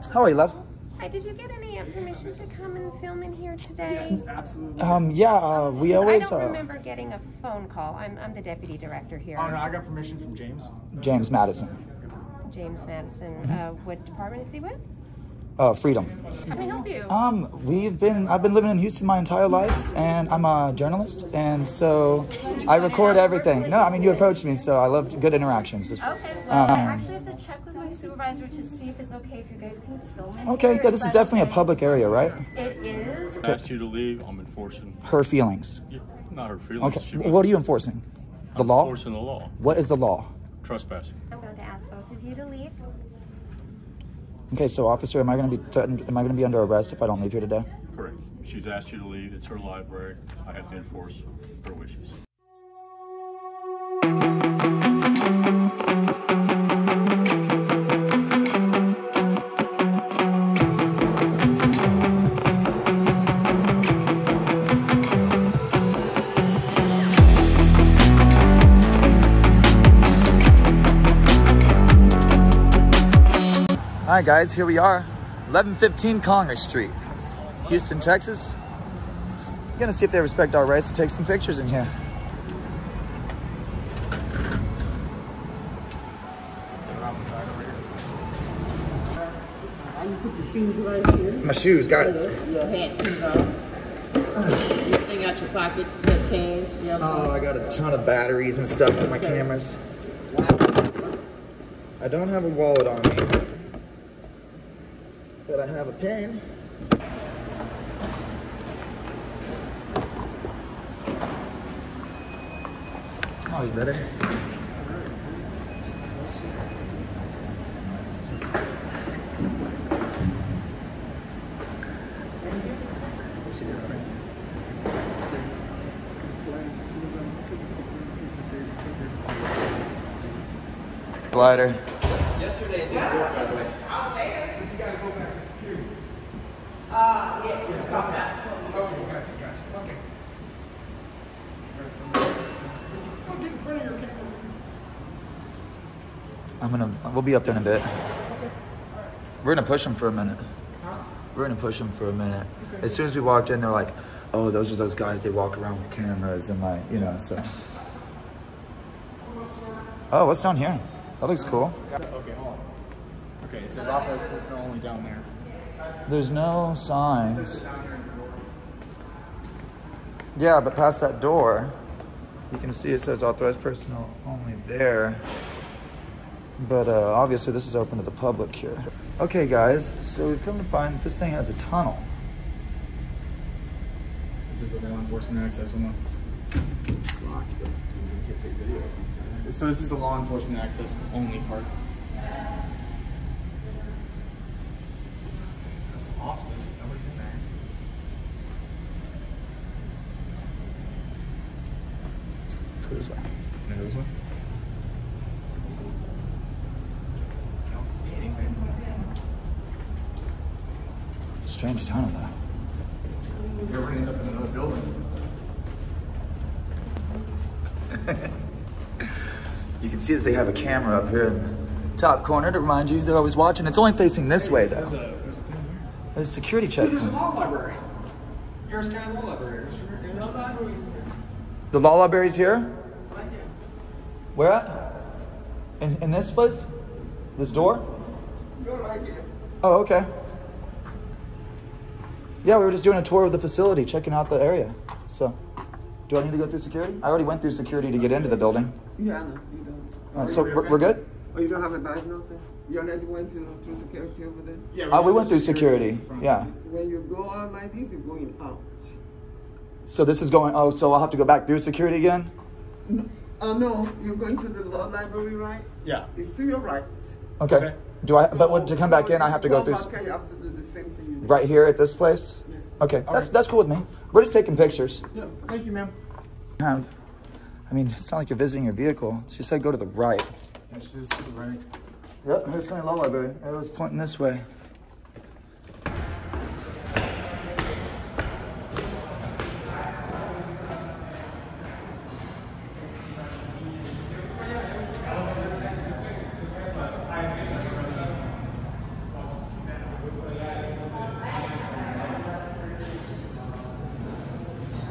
How are you, love? Hi, did you get any permission to come and film in here today? Yes, absolutely. We always. I don't remember getting a phone call. I'm the deputy director here. Oh no, I got permission from James. James Madison. James Madison. What department is he with? Freedom. How can I help you? I've been living in Houston my entire life, and I'm a journalist, and so I record everything. No, I mean, you approached me, so I love good interactions. Okay, well, I actually have to check with my supervisor to see if it's okay if you guys can film in Okay, here. yeah, this is definitely a public area, right? It is. If I asked you to leave, I'm enforcing. Her feelings. Yeah, not her feelings. Okay, what are you enforcing? The law? Enforcing the law. What is the law? Trespassing. I'm going to ask both of you to leave. Okay, so officer, am I going to be threatened? Am I going to be under arrest if I don't leave here today? Correct. She's asked you to leave. It's her library. I have to enforce her wishes. All right, guys, here we are, 1115 Congress Street, Houston, Texas. Gonna see if they respect our rights to take some pictures in here. You put your shoes right here. My shoes, got it. Your hat comes off. Everything out your pockets, set cash. Oh, I got a ton of batteries and stuff for my cameras. I don't have a wallet on me, but I have a pen. Oh, you better. Glider. Yesterday it didn't work, by the way. But you gotta go back to security. Yes. Okay, gotcha. Okay. Don't get in front of your camera. We'll be up there in a bit. We're gonna push them for a minute. We're gonna push them for a minute. As soon as we walked in, they're like, oh, those are those guys, they walk around with cameras and like, you know, so. Oh, what's down here? That looks cool. Okay, hold on. Okay, it says authorized personnel only down there. There's no signs. Yeah, but past that door, you can see it says authorized personnel only there. But obviously this is open to the public here. Okay guys, so we've come to find this thing has a tunnel. This is the law enforcement access one. It's locked, but you can't take video. So this is the law enforcement access only part. That's some offices, but nobody's in there. Let's go this way. Can I go this way? I don't see anything. It's a strange tunnel though. You're gonna end up in another building. You can see that they have a camera up here in the top corner to remind you they're always watching. It's only facing this way though. There's a thing here. There's a security check. There's a law library. Harris County Law Library. The law library's here? Where at? In this place? This door? Oh, okay. Yeah, we were just doing a tour of the facility, checking out the area. So, do I need to go through security? I already went through security to get into the building. Yeah, no, you don't. So we're good? Oh, you don't have a badge, nothing? You already went through security over there? Yeah, We went through security. Yeah. When you go out like this, you're going out. So this is going. Oh, so I'll have to go back through security again? No, no, you're going to the law library, right? Yeah. It's to your right. Okay. Do I? But to come back in, I have to go through. You have to do the same thing. Right here at this place. Yes. Okay, that's cool with me. We're just taking pictures. Yeah, thank you, ma'am. I mean, it's not like you're visiting your vehicle. She said go to the right. This is to the right. Yep, Harris County Law Library. It was pointing this way.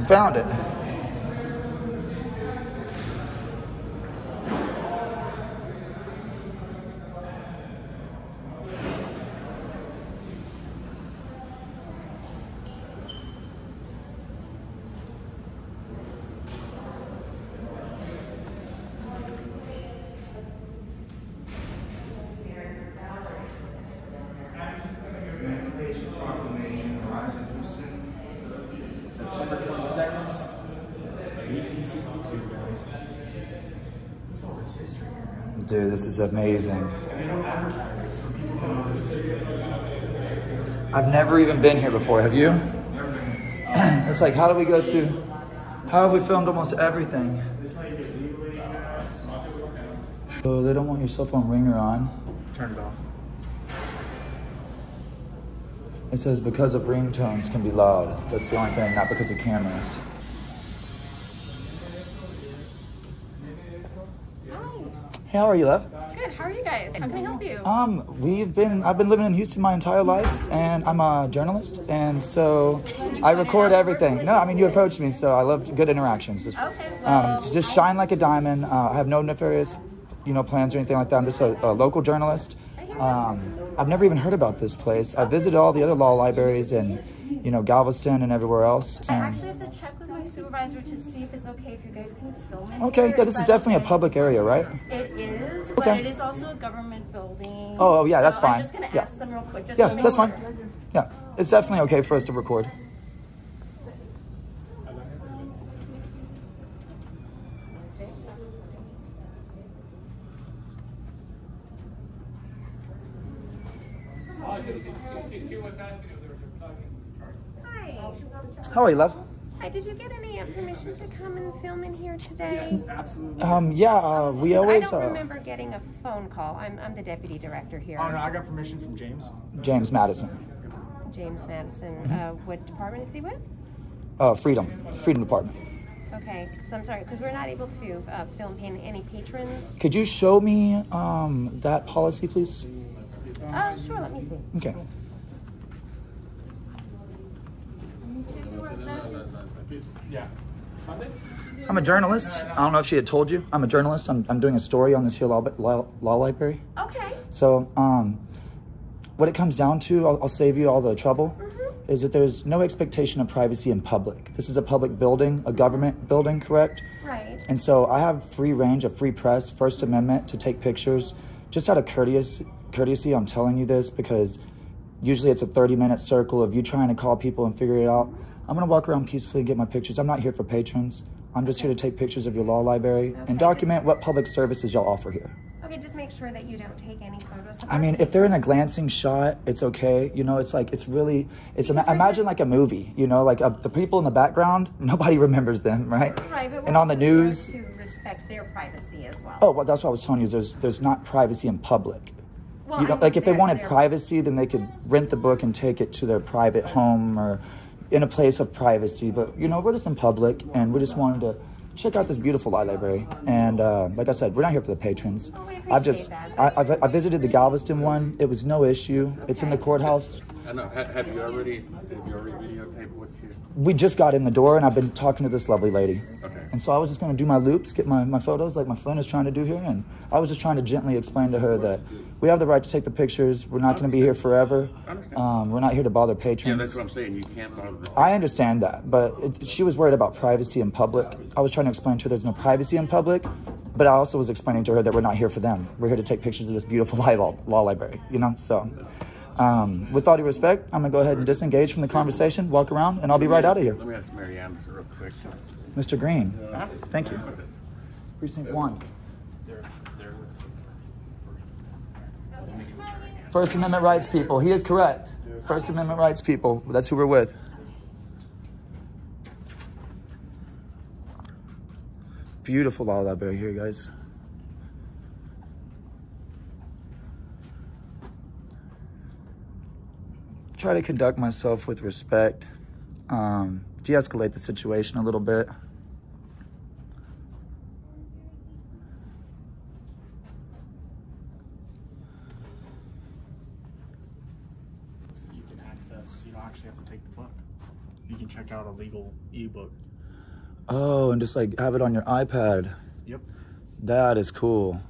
Found it. Emancipation Proclamation arrives in Houston, September 22nd, 1862, guys. Look at all this history here, man. Dude, this is amazing. And they don't advertise it, so people don't know this is here. I've never even been here before, have you? Never been here. It's like, how do we go through, how have we filmed almost everything? This is how you get legally, guys. Oh, they don't want your cell phone ringer on. Turn it off. It says because of ringtones can be loud. That's the only thing, not because of cameras. Hi. Hey, how are you, love? Good. How are you guys? How can I help you? I've been living in Houston my entire life, and I'm a journalist, and so I record everything. No, I mean, you approached me, so I love good interactions. Just, Okay. Well, just shine like a diamond. I have no nefarious, plans or anything like that. I'm just a local journalist. I've never even heard about this place. I visited all the other law libraries in, Galveston and everywhere else. I actually have to check with my supervisor to see if it's okay if you guys can film in Okay, here. yeah, this is definitely a public area, right? It is, Okay. but it is also a government building. Oh, yeah, that's So fine. I'm just going to Yeah. ask them real quick. Just Yeah, to make that's fine. sure. Yeah, it's definitely okay for us to record. Hi. How are you, love? Hi, did you get any permission to come and film in here today? Yes, absolutely. We I always, don't remember getting a phone call. I'm the deputy director here. Oh, no, I got permission from James. James Madison. James Madison. What department is he with? Freedom Department. Okay, because I'm sorry, because we're not able to film any patrons. Could you show me, that policy, please? Sure, let me see. Okay. Yeah. I'm a journalist. I don't know if she had told you. I'm a journalist. I'm doing a story on this here law library. Okay. So, what it comes down to, I'll save you all the trouble, is that there's no expectation of privacy in public. This is a public building, a government building, correct? Right. And so I have free range of free press, First Amendment, to take pictures. Just out of courtesy, I'm telling you this because usually it's a 30-minute circle of you trying to call people and figure it out. I'm gonna walk around peacefully and get my pictures. I'm not here for patrons. I'm just here to take pictures of your law library and document what public services y'all offer here. Okay, just make sure that you don't take any photos. I mean, if they're in a glancing shot, it's okay. Imagine like a movie, like the people in the background, nobody remembers them, right? Right, but and on the news. to respect their privacy as well. Oh, well, that's what I was telling you. There's not privacy in public. Well, Like if they wanted privacy, then they could rent the book and take it to their private home or in a place of privacy. But, we're just in public and we just wanted to check out this beautiful law library. And like I said, we're not here for the patrons. Oh, we appreciate that. I visited the Galveston one. It was no issue. Okay. It's in the courthouse. I know. Have you already videotaped what you... We just got in the door and I've been talking to this lovely lady. Okay. And so I was just going to do my loops, get my photos like my friend is trying to do here. And I was just trying to gently explain to her that we have the right to take the pictures. We're not going to be here forever. We're not here to bother patrons. Yeah, that's what I'm saying. You can't bother them. I understand that, but she was worried about privacy in public. I was trying to explain to her there's no privacy in public, but I also was explaining to her that we're not here for them. We're here to take pictures of this beautiful law library, So with all due respect, I'm going to go ahead and disengage from the conversation, walk around, and I'll be right out of here. Let me ask Mary Ann real quick. Mr. Green, thank you. Precinct 1. First Amendment rights people. He is correct. First Amendment rights people. That's who we're with. Beautiful law library here, guys. Try to conduct myself with respect. De-escalate the situation a little bit. So you can access, you don't actually have to take the book. You can check out a legal ebook. Oh, and just like have it on your iPad. Yep. That is cool.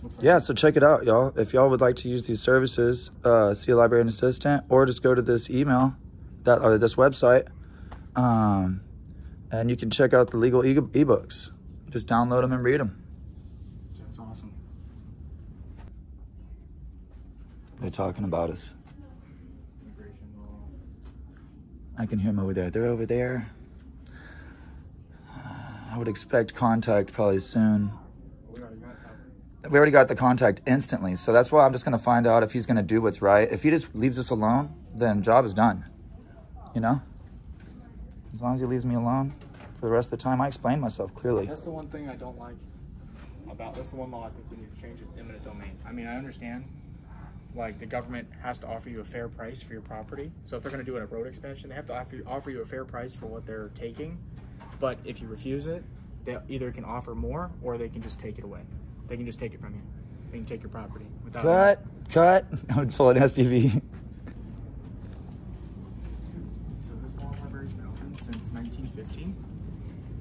Looks Yeah, so check it out, y'all. If y'all would like to use these services, see a librarian assistant, or just go to this email, or this website, and you can check out the legal ebooks. Just download them and read them. That's awesome. They're talking about us. Immigration law. I can hear them over there. They're over there. I would expect contact probably soon. We already got the contact instantly, so that's why I'm just going to find out if he's going to do what's right. If he just leaves us alone, then job is done, you know? As long as he leaves me alone for the rest of the time, I explain myself clearly. That's the one thing I don't like about, that's the one law I think we need to change is eminent domain. I mean, I understand, like, the government has to offer you a fair price for your property. So if they're going to do a road expansion, they have to offer you a fair price for what they're taking. But if you refuse it, they either can offer more or they can just take it away. They can just take it from you. They can take your property without Cut. I would pull an SUV. So this law library's been open since 1915,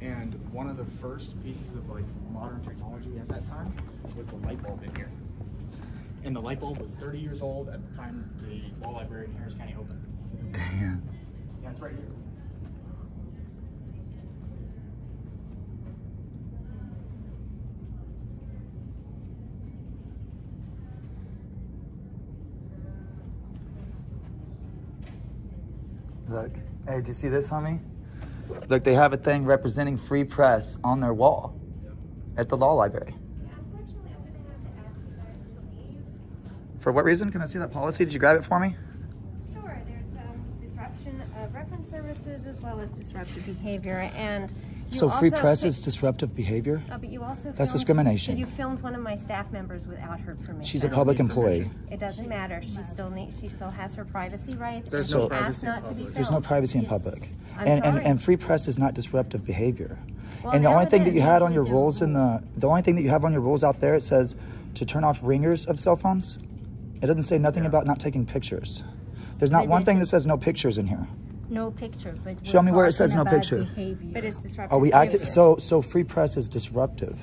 and one of the first pieces of like modern technology at that time was the light bulb in here. And the light bulb was 30 years old at the time the law library in Harris County opened. Damn. Yeah, it's right here. Look, hey, did you see this, homie? Look, they have a thing representing free press on their wall at the law library. Unfortunately, I'm going to have to ask you guys to leave. For what reason? Can I see that policy? Did you grab it for me? Sure, there's disruption of reference services as well as disruptive behavior, and you So free also press is disruptive behavior? but you also That's filmed- discrimination. You filmed one of my staff members without her permission. She's a public employee. It doesn't matter. She still has her privacy rights. There's She no asked privacy in not to be public. There's no filmed. privacy in public. I'm And sorry. free press is not disruptive behavior. Well, And the now only it thing that is. you had on your rules the only thing that you have on your rules out there, it says to turn off ringers of cell phones. It doesn't say nothing about not taking pictures. There's not But one this thing that is- says no pictures in here. No picture, but Show we're me where it says talking no about picture. behavior. But it's disruptive. Are we behavior. active? So free press is disruptive.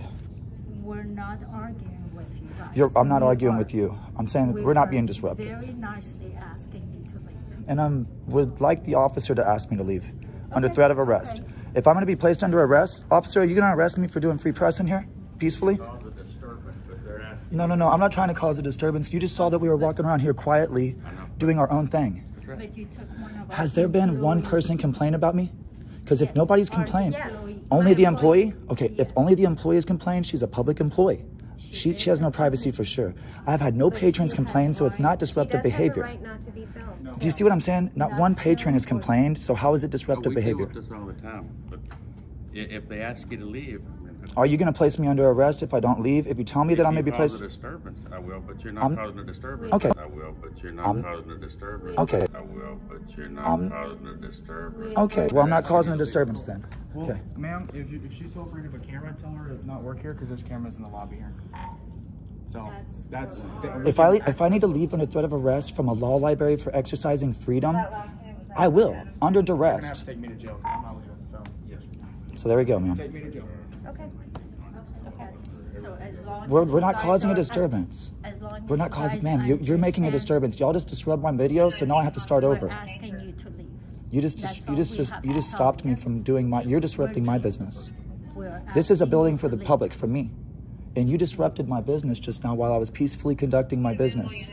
We're not arguing with you guys. I'm not We arguing are- with you. I'm saying that we we're not are being disruptive. Very nicely asking you to leave. And I would like the officer to ask me to leave under Okay, threat of arrest. okay. If I'm going to be placed under arrest, officer, are you going to arrest me for doing free press in here peacefully? Cause a disturbance, but they're asking. No. I'm not trying to cause a disturbance. You just saw that we were walking around here quietly doing our own thing. But you took one of our Has there been one employees. person complain about me? Because if nobody's Our complained, employee- only my the employee? Okay, if Yes. only the employee has complained, she's a public employee. She has no privacy for sure. I've had no But patrons she complain, has so it's right- not She disruptive does have behavior. the right not to be filmed. Do you see what I'm saying? Not one patron has complained, so how is it disruptive We deal behavior? with this all the time, but if they ask you to leave, I mean, Are you going to place me under arrest if I don't leave? If you tell me that I may be if you cause placed... a disturbance, I will, but you're I'm- not causing a disturbance. Okay. I will, but you're not causing a disturbance. Okay. I will, but you're not causing a disturbance. Okay, well, I'm not causing a disturbance then. Well, Okay. ma'am, if she's so afraid of a camera, tell her to not work here because there's cameras in the lobby here. So that's If I need to leave under threat of arrest from a law library for exercising freedom, I will, under You're gonna have to duress. take me to jail. 'Cause I'm not leaving. So yes, So there we go, ma'am. take me to jail. Okay. So as long as We're you not guys causing a are- disturbance. As long as We're you not causing, guys ma'am, you're making a understand, disturbance. Y'all just disrupt my video, so now I have to start We're over. asking you to leave. You That's just all we have to stopped tell me you. from doing you're disrupting my business. We're This is a asking building you for to the leave. public, for me. And you disrupted my business just now while I was peacefully conducting my business.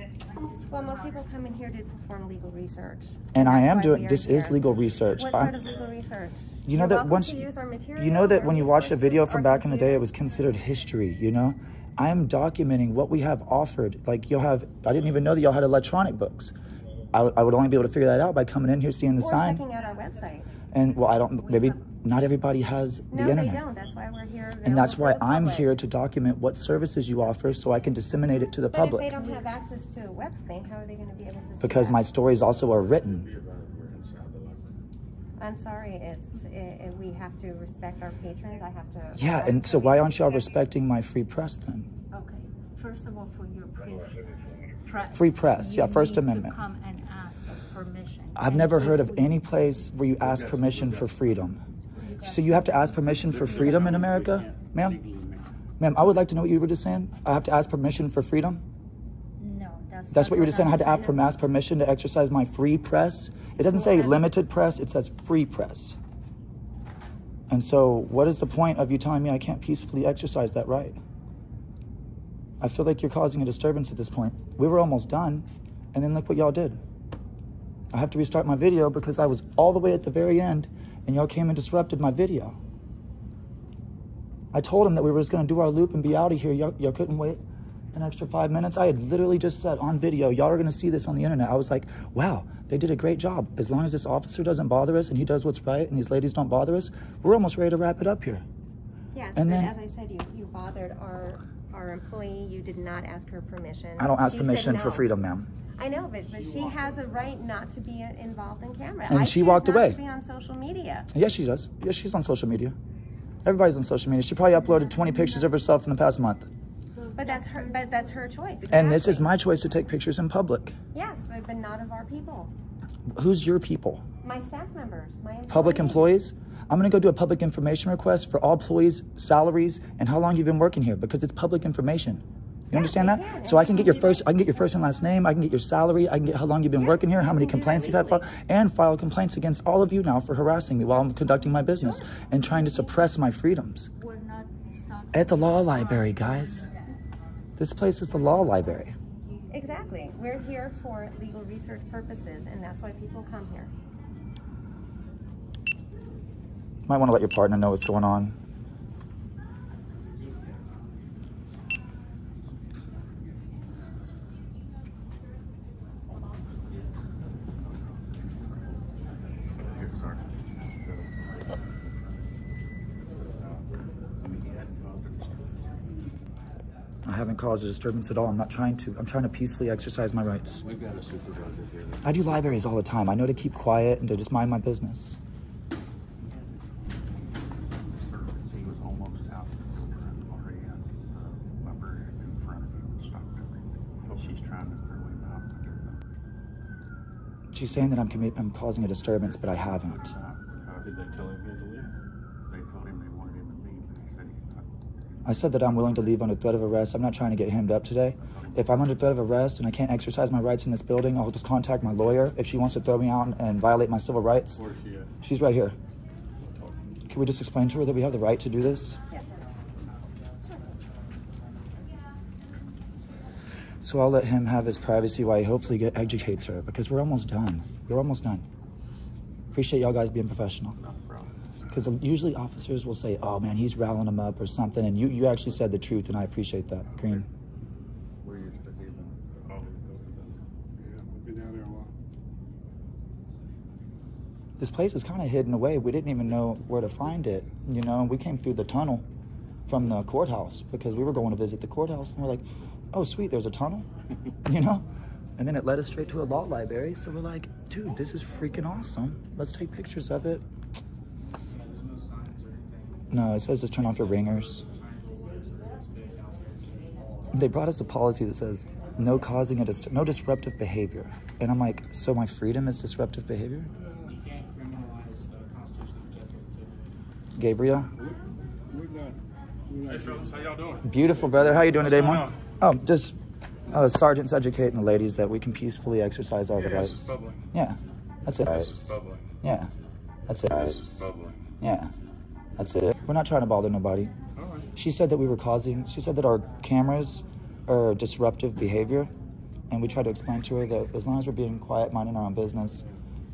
Well, most people come in here to perform legal research. And I That's am why doing, we are this is here. legal research. What sort of legal research? You know You're that welcome once to use our material you know that or when you watch a video resources from or back in the day, computer. it was considered history, you know? I am documenting what we have offered. Like I didn't even know that y'all had electronic books. I would only be able to figure that out by coming in here, seeing the Or sign. checking out our website. And well, maybe not everybody has the No, internet. they don't. That's why we're here. And that's available why for the I'm public. here to document what services you offer so I can disseminate it to the But if they public. don't have access to a website, how are they going to be able to see Because that? my stories also are written. I'm sorry. We have to respect our patrons. I have to. Yeah, and so why aren't y'all respecting my free press then? Okay, first of all, for your press. Free press, you yeah, First need Amendment. To come and ask us permission. I've never heard of any place where you ask permission for freedom. So you have to ask permission for freedom in America? Ma'am? Ma'am, I would like to know what you were just saying. I have to ask permission for freedom? No, That's what you were just saying. I had to ask permission to exercise my free press. It doesn't say limited press, it says free press. And so what is the point of you telling me I can't peacefully exercise that right? I feel like you're causing a disturbance at this point. We were almost done, and then look what y'all did. I have to restart my video because I was all the way at the very end, and y'all came and disrupted my video. I told him that we were just gonna do our loop and be out of here. Y'all couldn't wait an extra 5 minutes. I had literally just said on video, y'all are gonna see this on the internet. I was like, wow, they did a great job. As long as this officer doesn't bother us and he does what's right and these ladies don't bother us, we're almost ready to wrap it up here. Yes, and but then, as I said, you bothered our employee. You did not ask her permission. I don't ask She permission said for no. freedom, ma'am. I know, but she has a right not to be involved in camera. And she walked away. Not to be on social media. Yes, she does. Yes, she's on social media. Everybody's on social media. She probably uploaded 20 pictures of herself in the past month. But that's her. But that's her choice. Exactly. And this is my choice to take pictures in public. Yes, but not of our people. Who's your people? My staff members. My employees. Public employees? I'm gonna go do a public information request for all employees' salaries and how long you've been working here because it's public information. You understand that? can. So I can get your first and last name, I can get your salary, I can get how long you've been working here, how many complaints you've had filed, and file complaints against all of you now for harassing me while I'm conducting my business and trying to suppress my freedoms. We're not stopping. At the law library, guys. This place is the law library. Exactly. We're here for legal research purposes, and that's why people come here. Might want to let your partner know what's going on. I haven't caused a disturbance at all. I'm not trying to. I'm trying to peacefully exercise my rights. We've got a supervisor here. I do libraries all the time. I know to keep quiet and to just mind my business. He was almost out already had lumber in front of him and stopped everything. She's trying to throw him out. She's saying that I'm causing a disturbance, but I haven't. How did they tell him he had to leave? They told him they wanted him to leave, but he said he's not. I said that I'm willing to leave under threat of arrest. I'm not trying to get hemmed up today. If I'm under threat of arrest and I can't exercise my rights in this building, I'll just contact my lawyer if she wants to throw me out and violate my civil rights. Where's she at? She's right here. Can we just explain to her that we have the right to do this? Yes, sir. So I'll let him have his privacy while he hopefully educates her because we're almost done. We're almost done. Appreciate y'all guys being professional. Because usually officers will say, oh man, he's riling them up or something. And you actually said the truth and I appreciate that. Green. Where you expect him? Oh, Yeah, we've been down there a while. This place is kind of hidden away. We didn't even know where to find it. You know, we came through the tunnel from the courthouse because we were going to visit the courthouse and we're like, oh sweet, there's a tunnel, you know? And then it led us straight to a law library. So we're like, dude, this is freaking awesome. Let's take pictures of it. There's no signs or anything. No, it says just turn off your ringers. They brought us a policy that says no disruptive behavior. And I'm like, so my freedom is disruptive behavior? You can't criminalize constitutionally protected activity. Gabriel? We're not. Hey fellas, how y'all doing? Beautiful, brother. How you doing today, going Mark? on? Oh, just sergeants educating the ladies that we can peacefully exercise our Yeah, this is rights. bubbling. Yeah, that's it. This is bubbling. Yeah, that's it. This is bubbling. Yeah, that's it. We're not trying to bother nobody. All right. She said that she said that our cameras are disruptive behavior. And we tried to explain to her that as long as we're being quiet, minding our own business,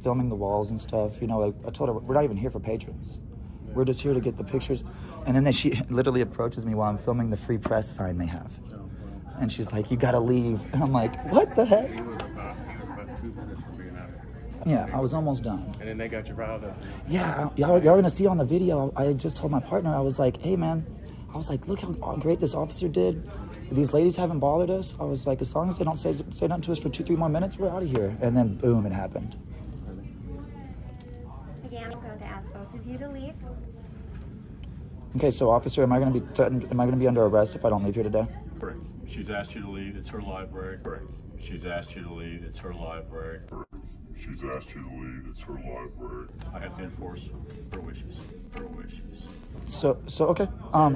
filming the walls and stuff, you know, like I told her, we're not even here for patrons. We're just here to get the pictures. And then she literally approaches me while I'm filming the free press sign they have. And she's like, you gotta leave. And I'm like, what the heck? He was about 2 minutes from being out. Yeah, I was almost done. And then they got you riled up. Yeah, y'all gonna see on the video, I just told my partner, I was like, hey man, I was like, look how great this officer did. These ladies haven't bothered us. I was like, as long as they don't say nothing to us for 2-3 more minutes, we're out of here. And then boom, it happened. Again, I'm going to ask both of you to leave. Okay, so officer, am I gonna be threatened? Am I gonna be under arrest if I don't leave here today? Correct. She's asked you to leave. It's her library. Correct. She's asked you to leave. It's her library. She's she's asked you to leave. It's her library. I have to enforce her wishes. Her wishes. So okay. I'm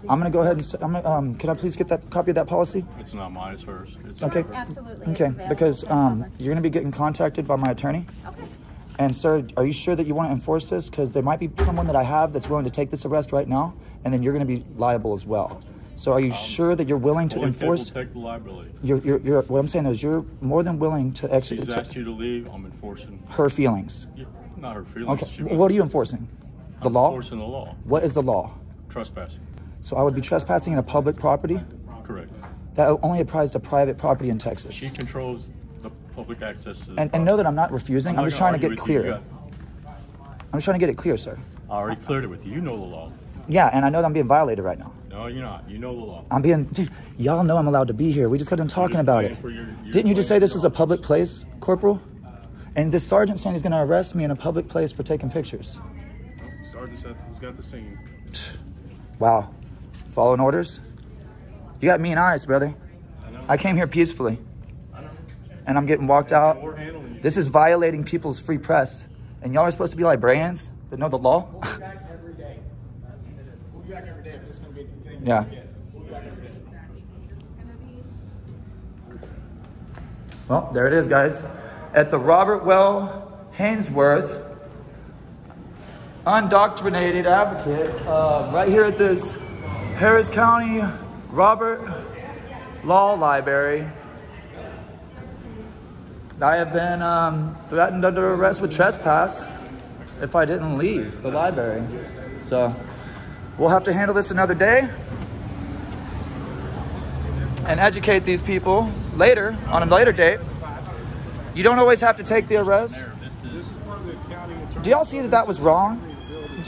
gonna go ahead and can I please get that copy of that policy? It's not mine, it's hers. It's Okay. hers. Absolutely. Okay, because you're gonna be getting contacted by my attorney. Okay. And sir, are you sure that you want to enforce this? Because there might be someone that I have that's willing to take this arrest right now, and then you're going to be liable as well. So are you sure that you're willing to enforce? We'll take the liability. You're. What I'm saying is, you're more than willing to execute. She's asked you to leave. I'm enforcing her feelings. Not her feelings. Okay. What are you enforcing? The law. Enforcing the law. What is the law? Trespassing. So I would be trespassing in a public property. Correct. That only applies to private property in Texas. She controls the public access to. And know that I'm not refusing. I'm just trying to get clear. I'm just trying to get it clear, sir. I already cleared it with you. You know the law. Yeah, and I know that I'm being violated right now. No, you're not. You know the law. I'm being, dude, y'all know I'm allowed to be here. We just got done talking about it. Didn't you just say this was a public place, Corporal? And this sergeant saying he's going to arrest me in a public place for taking pictures. Sergeant said he's got the scene. Wow. Following orders? You got mean eyes, brother. I came here peacefully. And I'm getting walked out. This is violating people's free press. And y'all are supposed to be librarians that know the law? We'll be back every day. We'll be back every day if this is going to be the thing. Yeah. We'll be back every day. Well, there it is, guys. At the Robert Well Hainsworth Undoctrinated Advocate, right here at this Harris County Robert Law Library. I have been threatened under arrest with trespass if I didn't leave the library. So we'll have to handle this another day and educate these people later, on a later date. You don't always have to take the arrest. Do y'all see that that was wrong?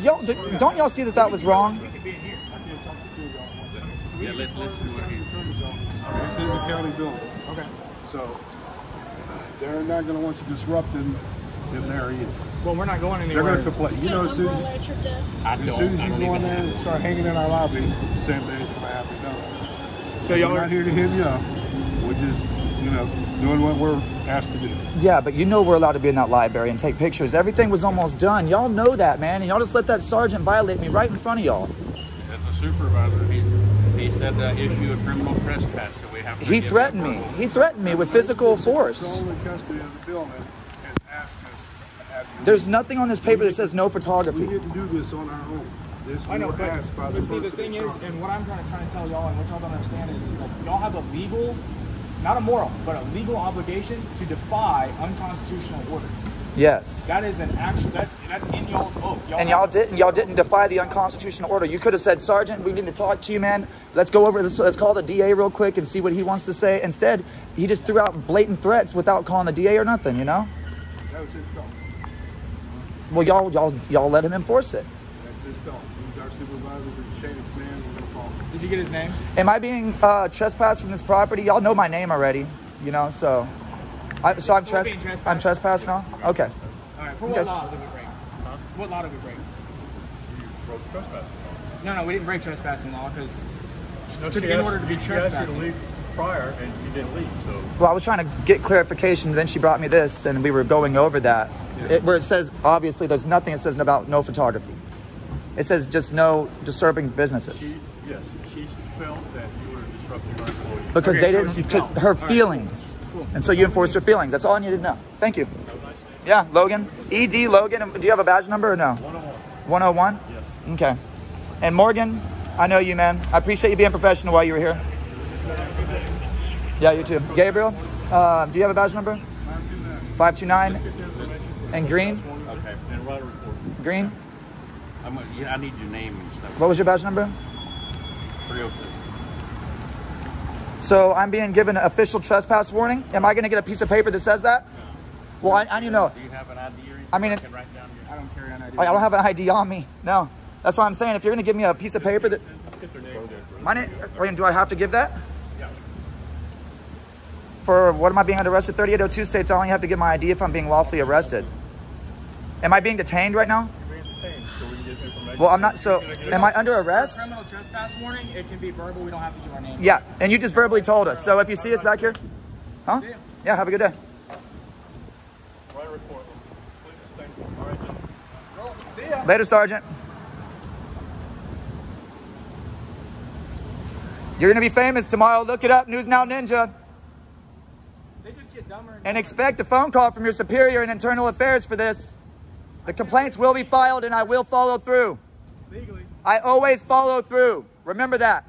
Don't y'all see that that was wrong? Yeah, let's see what he This is a county building. Okay. So they're not going to want you disrupting if they're in. Well, we're not going anywhere. They're going to complain. You know, as soon as you go in there and start hanging in our lobby, the same thing is going to happen. So y'all are not here to hit you up. We're just, doing what we're asked to do. Yeah, but you know we're allowed to be in that library and take pictures. Everything was almost done. Y'all know that, man. And y'all just let that sergeant violate me right in front of y'all. As the supervisor, he said issue a criminal trespass. So we have to He threatened me. He threatened me with physical force. Only custody of the building has asked us to have you. There's nothing on this paper that says no photography. We didn't do this on our own. I know, but see, the thing is, and what I'm trying to tell y'all, and what y'all don't understand is that y'all have a legal, not a moral, but a legal obligation to defy unconstitutional orders. Yes. That is an action. That's in y'all's oath. And y'all didn't defy the unconstitutional order. You could have said, Sergeant, we need to talk to you, man. Let's go over this. Let's call the DA real quick and see what he wants to say. Instead, he just threw out blatant threats without calling the DA or nothing. You know. That was his call. Well, y'all let him enforce it. That's his call. He's our supervisor. There's a chain of command. We're gonna follow. Did you get his name? Am I being trespassed from this property? Y'all know my name already, so. I'm trespassed now. Okay. All right. For what law did we break? Huh? What law did we break? You broke trespassing. No, we didn't break trespassing law because in order to be trespassing. She asked you to leave prior, and you didn't leave. So. Well, I was trying to get clarification. Then she brought me this, and we were going over that. Yeah. Where it says, obviously, there's nothing that says about no photography. It says just no disturbing businesses. She felt that you were disrupting our employees. Because they didn't, because her feelings. Cool. And so you enforced her feelings. That's all I needed to know. Thank you. Yeah, Logan. ED Logan. Do you have a badge number or no? 101. 101? Yes. Okay. And Morgan, I know you, man. I appreciate you being professional while you were here. Yeah, you too. Gabriel, do you have a badge number? 529. And Green? Okay. And write a report. Green? I need your name and stuff. What was your badge number? 302. So I'm being given an official trespass warning. Am I going to get a piece of paper that says that? Well, I need to know. Do you have an ID or anything? I mean, I can write down your... I don't carry an ID. I don't have an ID on me. No. That's what I'm saying. If you're going to give me a piece of paper that... My name... Wait, do I have to give that? Yeah. For what am I being under arrested? 3802 states I only have to give my ID if I'm being lawfully arrested. Am I being detained right now? You're being detained, so we can get information. Well, I'm not. So, am I under arrest? Criminal trespass warning. It can be verbal. We don't have to give our name. Yeah, and you just verbally told us. So if you see us back here, huh? Yeah, have a good day. I report. Please thank you. All right, gentlemen. See ya. Later, Sergeant. You're going to be famous tomorrow. Look it up, News Now Ninja. They just get dumber And expect a phone call from your superior in internal affairs for this. The complaints will be filed and I will follow through. legally. I always follow through. Remember that.